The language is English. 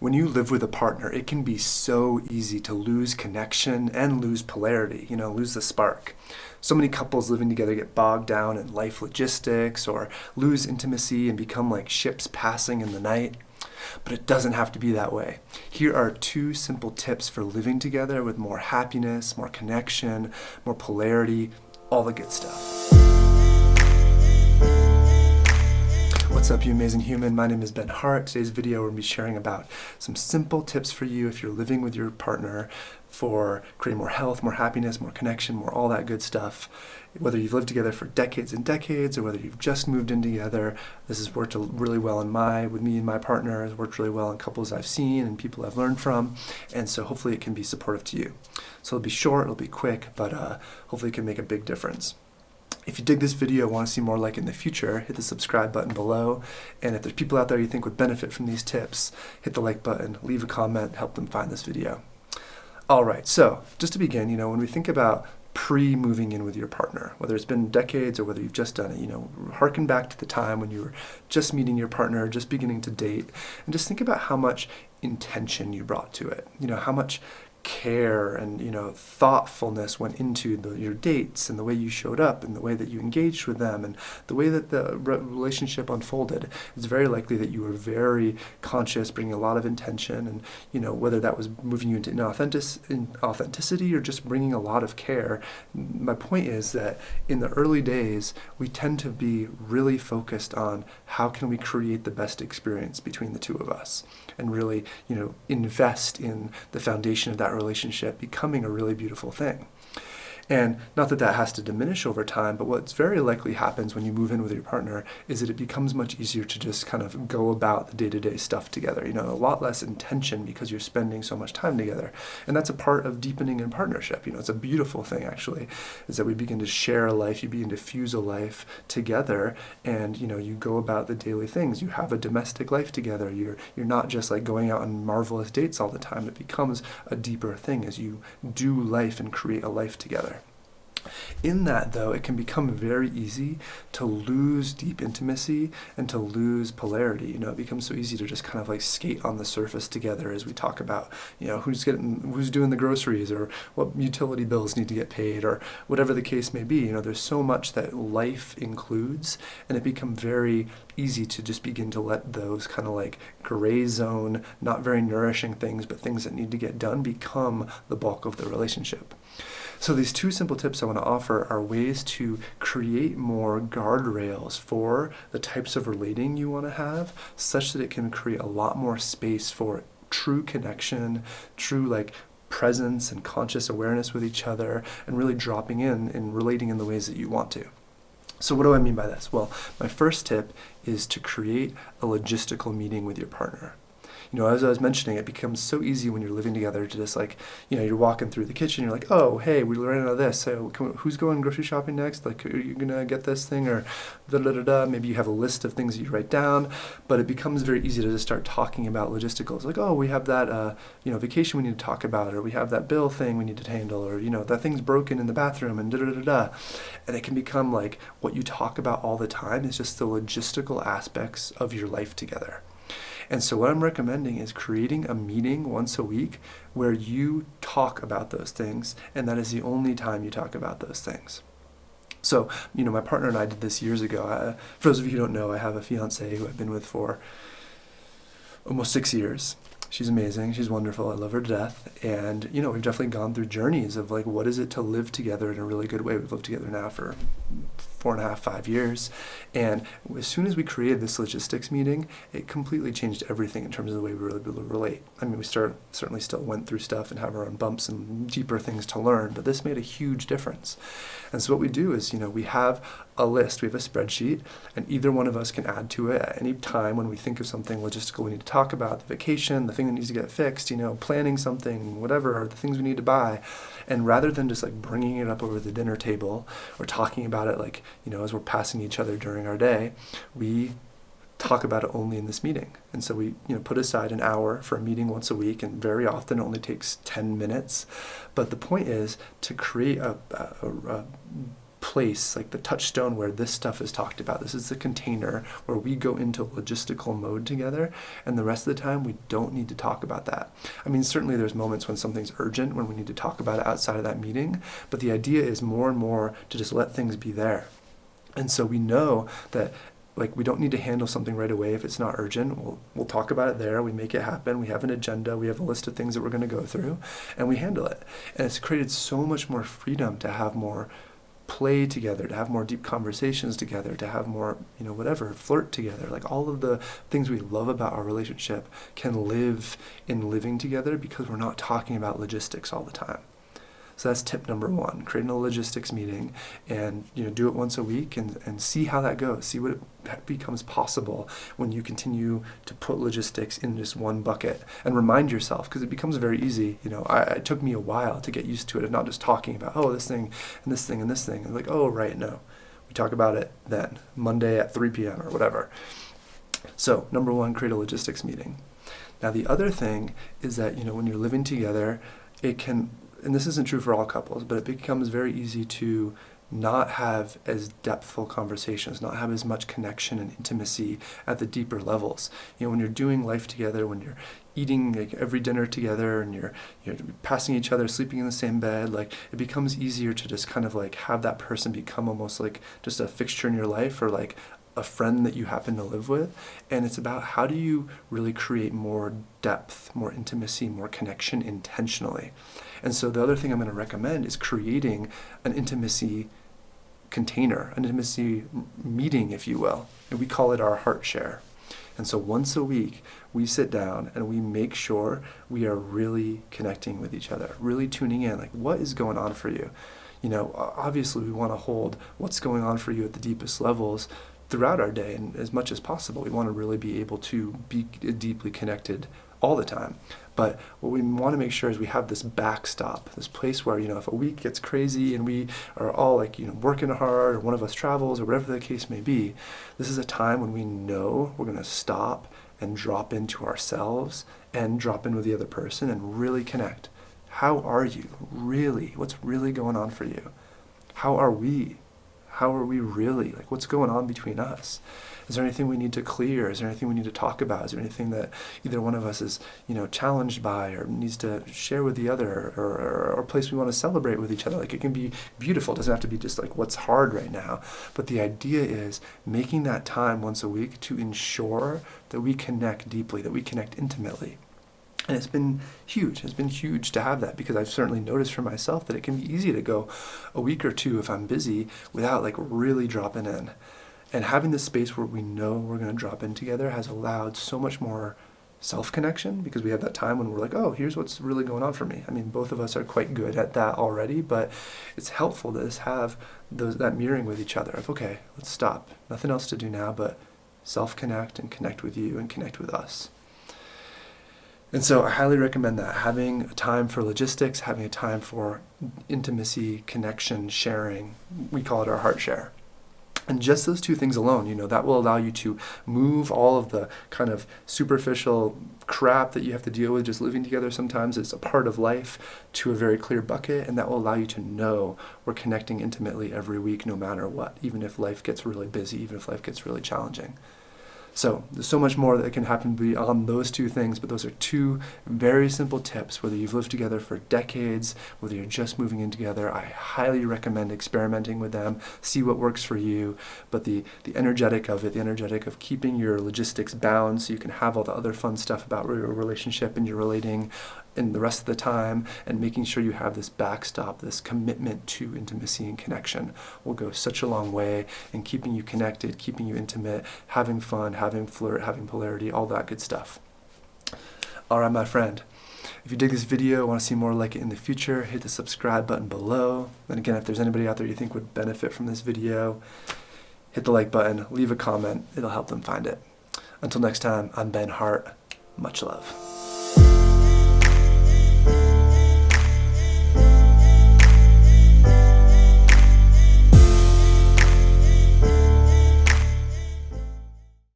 When you live with a partner, it can be so easy to lose connection and lose polarity, lose the spark. So many couples living together get bogged down in life logistics or lose intimacy and become like ships passing in the night. But it doesn't have to be that way. Here are 2 simple tips for living together with more happiness, more connection, more polarity, all the good stuff. What's up, you amazing human? My name is Ben Hart. Today's video, we're going to be sharing about some simple tips for you if you're living with your partner for creating more health, more happiness, more connection, more all that good stuff. Whether you've lived together for decades and decades or whether you've just moved in together, this has worked really well with me and my partner. It's worked really well in couples I've seen and people I've learned from. And so hopefully it can be supportive to you. So it'll be short, it'll be quick, but hopefully it can make a big difference. If you dig this video and want to see more like it in the future, hit the subscribe button below. And if there's people out there you think would benefit from these tips, hit the like button, leave a comment, help them find this video. All right, so just to begin, when we think about pre-moving in with your partner, whether it's been decades or whether you've just done it, harken back to the time when you were just meeting your partner, just beginning to date, and just think about how much intention you brought to it. How much care and thoughtfulness went into your dates and the way you showed up and the way that you engaged with them and the way that the relationship unfolded. It's very likely that you were very conscious, bringing a lot of intention, and whether that was moving you into authenticity or just bringing a lot of care. My point is that in the early days we tend to be really focused on how can we create the best experience between the two of us and really invest in the foundation of that relationship becoming a really beautiful thing. And not that that has to diminish over time, but what's very likely happens when you move in with your partner is that it becomes much easier to just kind of go about the day-to-day stuff together. A lot less intention because you're spending so much time together. And that's a part of deepening in partnership. It's a beautiful thing, actually, is that we begin to share a life, you begin to fuse a life together, and you go about the daily things. You have a domestic life together. You're not just like going out on marvelous dates all the time. It becomes a deeper thing as you do life and create a life together. In that, though, it can become very easy to lose deep intimacy and to lose polarity. It becomes so easy to just kind of like skate on the surface together as we talk about, who's doing the groceries or what utility bills need to get paid or whatever the case may be. There's so much that life includes, and it becomes very easy to just begin to let those kind of like gray zone, not very nourishing things, but things that need to get done become the bulk of the relationship. So these 2 simple tips I want to offer are ways to create more guardrails for the types of relating you want to have, such that it can create a lot more space for true connection, true like presence and conscious awareness with each other, and really dropping in and relating in the ways that you want to. So what do I mean by this? Well, my first tip is to create a logistical meeting with your partner. As I was mentioning, it becomes so easy when you're living together to just like, you're walking through the kitchen, you're like, oh, hey, we ran out of this. So who's going grocery shopping next? Like, are you going to get this thing? Or da-da-da-da. Maybe you have a list of things that you write down, but it becomes very easy to just start talking about logisticals. Like, oh, we have that, vacation we need to talk about, or we have that bill thing we need to handle, or, that thing's broken in the bathroom, and da-da-da-da. And it can become like what you talk about all the time is just the logistical aspects of your life together. And so what I'm recommending is creating a meeting once a week where you talk about those things, and that is the only time you talk about those things. So, my partner and I did this years ago. For those of you who don't know, I have a fiance who I've been with for almost 6 years. She's amazing. She's wonderful. I love her to death. And, we've definitely gone through journeys of like, what is it to live together in a really good way? We've lived together now for 4.5, 5 years. And as soon as we created this logistics meeting, it completely changed everything in terms of the way we really relate. I mean, we certainly still went through stuff and have our own bumps and deeper things to learn, but this made a huge difference. And so what we do is, we have a list, we have a spreadsheet, and either one of us can add to it at any time when we think of something logistical we need to talk about, the vacation, the thing that needs to get fixed, planning something, whatever, the things we need to buy. And rather than just like bringing it up over the dinner table or talking about it like, as we're passing each other during our day, we talk about it only in this meeting. And so we put aside an hour for a meeting once a week, and very often it only takes 10 minutes. But the point is to create a place, like the touchstone where this stuff is talked about. This is the container where we go into logistical mode together, and the rest of the time we don't need to talk about that. I mean, certainly there's moments when something's urgent, when we need to talk about it outside of that meeting, but the idea is more and more to just let things be there. And so we know that like we don't need to handle something right away if it's not urgent. We'll talk about it there. We make it happen. We have an agenda. We have a list of things that we're going to go through, and we handle it. And it's created so much more freedom to have more play together, to have more deep conversations together, to have more, whatever, flirt together. Like all of the things we love about our relationship can live in living together because we're not talking about logistics all the time. So that's tip number one, creating a logistics meeting and do it once a week and see how that goes. See what it becomes possible when you continue to put logistics in just one bucket, and remind yourself, because it becomes very easy. It took me a while to get used to it of not just talking about, this thing and this thing and this thing. And like, oh, right, no. We talk about it then, Monday at 3 p.m. or whatever. So number one, create a logistics meeting. Now the other thing is that, when you're living together, it can, and this isn't true for all couples, but it becomes very easy to not have as depthful conversations, not have as much connection and intimacy at the deeper levels. When you're doing life together, when you're eating like every dinner together and you're passing each other, sleeping in the same bed, like it becomes easier to just kind of like have that person become almost like just a fixture in your life, or like a friend that you happen to live with. And it's about how do you really create more depth, more intimacy, more connection intentionally. And so the other thing I'm going to recommend is creating an intimacy container, an intimacy meeting, if you will. And we call it our heart share. And so once a week, we sit down and we make sure we are really connecting with each other, really tuning in, like what is going on for you? Obviously we want to hold what's going on for you at the deepest levels throughout our day, and as much as possible. We want to really be able to be deeply connected all the time. But what we want to make sure is we have this backstop, this place where, if a week gets crazy and we are all like, working hard, or one of us travels, or whatever the case may be, this is a time when we know we're going to stop and drop into ourselves and drop in with the other person and really connect. How are you? Really? What's really going on for you? How are we? How are we really? Like, what's going on between us? Is there anything we need to clear? Is there anything we need to talk about? Is there anything that either one of us is, challenged by or needs to share with the other, or a place we want to celebrate with each other? Like, it can be beautiful. It doesn't have to be just like what's hard right now. But the idea is making that time once a week to ensure that we connect deeply, that we connect intimately. And it's been huge. It's been huge to have that, because I've certainly noticed for myself that it can be easy to go a week or two if I'm busy without like really dropping in. And having this space where we know we're going to drop in together has allowed so much more self-connection, because we have that time when we're like, oh, here's what's really going on for me. I mean, both of us are quite good at that already, but it's helpful to just have that mirroring with each other of, okay, let's stop. Nothing else to do now but self-connect and connect with you and connect with us. And so I highly recommend that, having a time for logistics, having a time for intimacy, connection, sharing. We call it our heart share. And just those two things alone, that will allow you to move all of the kind of superficial crap that you have to deal with just living together sometimes. It's a part of life, to a very clear bucket, and that will allow you to know we're connecting intimately every week no matter what, even if life gets really busy, even if life gets really challenging. So there's so much more that can happen beyond those two things, but those are two very simple tips. Whether you've lived together for decades, whether you're just moving in together, I highly recommend experimenting with them, see what works for you. But the energetic of it, the energetic of keeping your logistics bound so you can have all the other fun stuff about your relationship and your relating in the rest of the time, and making sure you have this backstop, this commitment to intimacy and connection, will go such a long way in keeping you connected, keeping you intimate, having fun, having flirt, having polarity, all that good stuff. All right, my friend. If you dig this video, want to see more like it in the future, hit the subscribe button below. And again, if there's anybody out there you think would benefit from this video, hit the like button, leave a comment. It'll help them find it. Until next time, I'm Ben Hart. Much love.